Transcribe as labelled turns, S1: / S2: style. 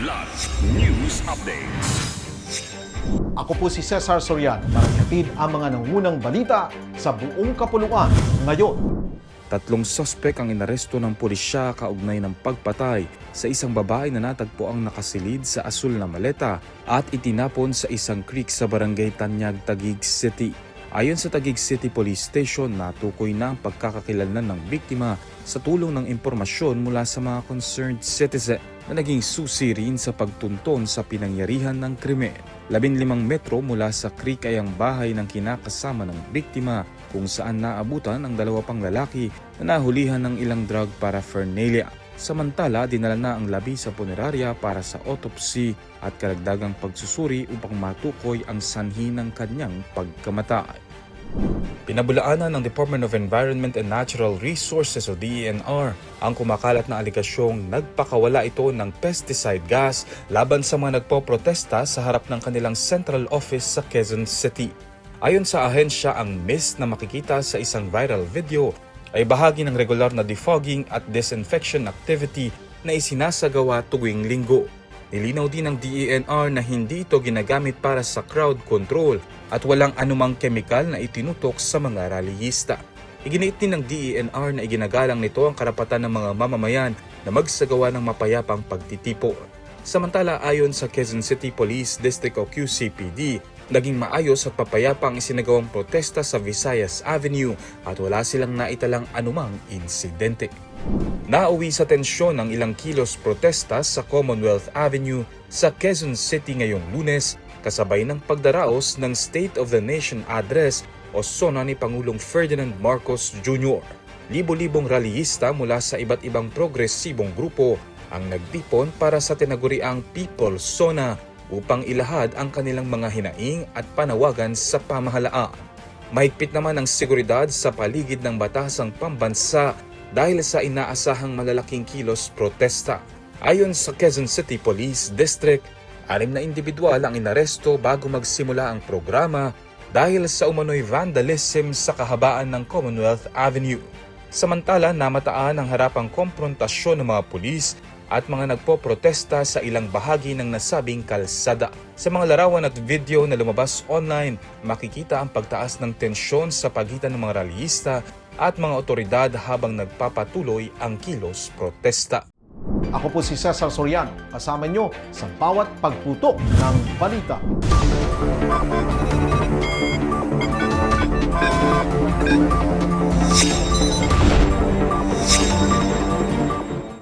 S1: Kidlat News Updates.
S2: Ako po si Cesar Soriano para hatid ang mga nangungunang balita sa buong kapuluan ngayon.
S3: 3 suspek ang inaresto ng pulisya kaugnay ng pagpatay sa isang babae na natagpo ang nakasilid sa asul na maleta at itinapon sa isang creek sa barangay Tanyag, Taguig City. Ayon sa Taguig City Police Station, natukoy na ang pagkakakilanlan ng biktima sa tulong ng impormasyon mula sa mga concerned citizen na naging susi rin sa pagtunton sa pinangyarihan ng krimen. 15 metro mula sa creek ay ang bahay ng kinakasama ng biktima kung saan naabutan ang 2 pang lalaki na nahulihan ng ilang drug paraphernalia. Samantala, dinala na ang labi sa punerarya para sa autopsy at karagdagang pagsusuri upang matukoy ang sanhi ng kanyang pagkamatay. Pinabulaanan ng Department of Environment and Natural Resources o DENR ang kumakalat na aligasyong nagpakawala ito ng pesticide gas laban sa mga nagpoprotesta sa harap ng kanilang central office sa Quezon City. Ayon sa ahensya, ang mist na makikita sa isang viral video ay bahagi ng regular na defogging at disinfection activity na isinasagawa tuwing linggo. Nilinaw din ng DENR na hindi ito ginagamit para sa crowd control at walang anumang kemikal na itinutok sa mga rallyista. Iginiit din ng DENR na iginagalang nito ang karapatan ng mga mamamayan na magsagawa ng mapayapang pagtitipon. Samantala, ayon sa Quezon City Police District o QCPD, naging maayos at papayapang isinagawang protesta sa Visayas Avenue at wala silang naitalang anumang insidente. Nauwi sa tensyon ang ilang kilos protesta sa Commonwealth Avenue sa Quezon City ngayong Lunes kasabay ng pagdaraos ng State of the Nation Address o SONA ni Pangulong Ferdinand Marcos Jr. Libo-libong rallyista mula sa iba't ibang progresibong grupo ang nagtipon para sa tinaguriang People's SONA upang ilahad ang kanilang mga hinaing at panawagan sa pamahalaan. Mahigpit naman ang seguridad sa paligid ng batasang pambansa dahil sa inaasahang malalaking kilos protesta. Ayon sa Quezon City Police District, 6 na individual ang inaresto bago magsimula ang programa dahil sa umano'y vandalism sa kahabaan ng Commonwealth Avenue. Samantala, namataan ang harapang komprontasyon ng mga pulis at mga nagpoprotesta sa ilang bahagi ng nasabing kalsada. Sa mga larawan at video na lumabas online, makikita ang pagtaas ng tensyon sa pagitan ng mga rallyista at mga otoridad habang nagpapatuloy ang kilos protesta.
S2: Ako po si Cesar Soriano, kasama nyo sa bawat pagputok ng balita.